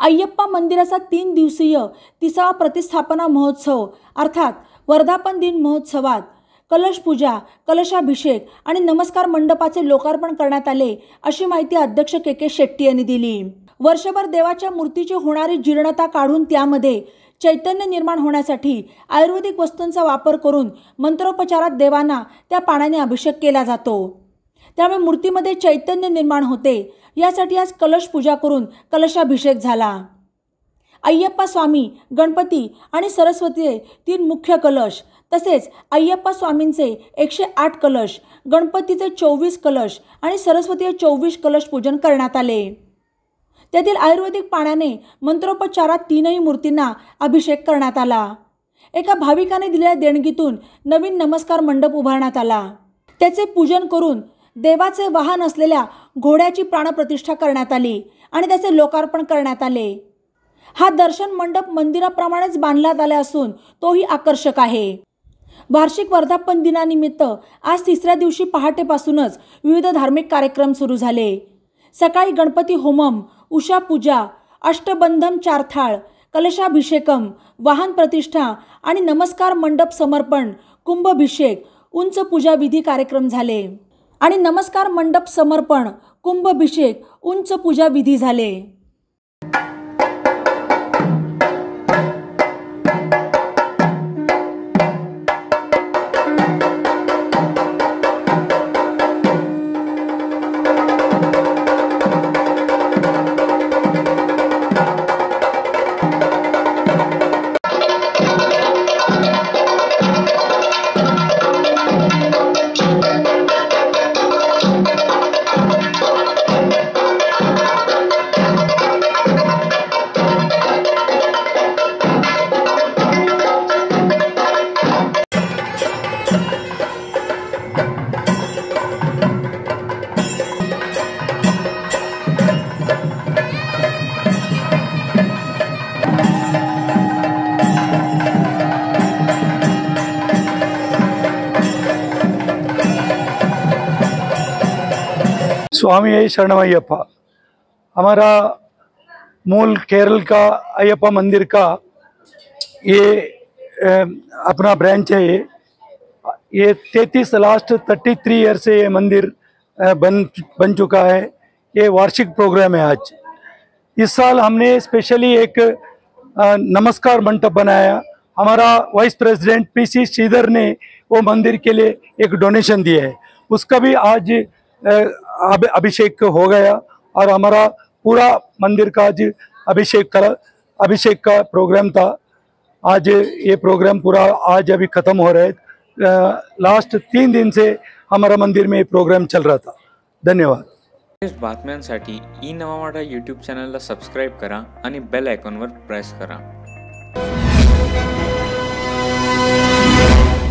अय्यप्पा मंदिराचा 3 दिवसीय 30वा प्रतिष्ठापना महोत्सव अर्थात वर्धापन दिन महोत्सवात कलश पूजा, कलशाभिषेक आणि नमस्कार मंडपाचे लोकार्पण करण्यात आले, अशी माहिती अध्यक्ष के शेट्टी यांनी दिली। वर्षभर देवाच्या मूर्तीची होणारी जीर्णता काढून त्यामध्ये चैतन्य निर्माण होण्यासाठी आयुर्वेदिक वस्तूंचा वापर करून मंत्रोपचारात देवांना त्या पाण्याने अभिषेक केला जातो। त्यामुळे मूर्तीमध्ये चैतन्य निर्माण होते। यासाठी आज कलश पूजा करून कलशाभिषेक झाला। अय्यप्पा स्वामी, गणपती आणि सरस्वतीचे 3 मुख्य कलश तसेच अय्यप्पा स्वामींचे 108 कलश, गणपतीचे 24 कलश आणि सरस्वतीचे 24 कलश पूजन करण्यात आले। त्यातील आयुर्वेदिक पाण्याने मंत्रोपचारात 3ही मूर्तींना अभिषेक करण्यात आला। एका भाविकाने दिलेल्या देणगीतून नवीन नमस्कार मंडप उभारण्यात आला। त्याचे पूजन करून देवाचे वाहन असलेल्या घोड्याची प्राणप्रतिष्ठा करण्यात आली आणि त्याचे लोकार्पण करण्यात आले। हा दर्शन मंडप मंदिराप्रमाणेच बांधण्यात आला असून तोही आकर्षक आहे। वार्षिक वर्धापन दिनानिमित्त आज 3ऱ्या दिवशी पहाटेपासूनच विविध धार्मिक कार्यक्रम सुरू झाले। सकाळी गणपती होमम, उषा पूजा, अष्टबंधम चारथाळ, कलशाभिषेकम, वाहन प्रतिष्ठा आणि नमस्कार मंडप समर्पण, कुंभभिषेक, उंच पूजा विधी कार्यक्रम झाले आणि नमस्कार मंडप समर्पण, कुंभभिषेक, उंच पूजा विधी झाले। स्वामी शरणमय्यप्पा। हमारा मूल केरल का अयप्पा मंदिर का ये अपना ब्रांच है। ये 33 ईयर से ये मंदिर बन चुका है। ये वार्षिक प्रोग्राम है आज। इस साल हमने स्पेशली एक नमस्कार मंडप बनाया। हमारा वाइस प्रेसिडेंट पीसी श्रीधर ने वो मंदिर के लिए एक डोनेशन दिया है, उसका भी आज अभिषेक हो गया और हमारा पूरा मंदिर का आज अभिषेक का प्रोग्राम था। आज ये प्रोग्राम पूरा आज अभी ख़त्म हो रहा है। लास्ट 3 दिन से हमारा मंदिर में ये प्रोग्राम चल रहा था। धन्यवाद। बातम्यांसाठी ई नवा मराठा यूट्यूब चॅनलला सबस्क्राईब करा आणि बेल आयकॉनवर प्रेस करा।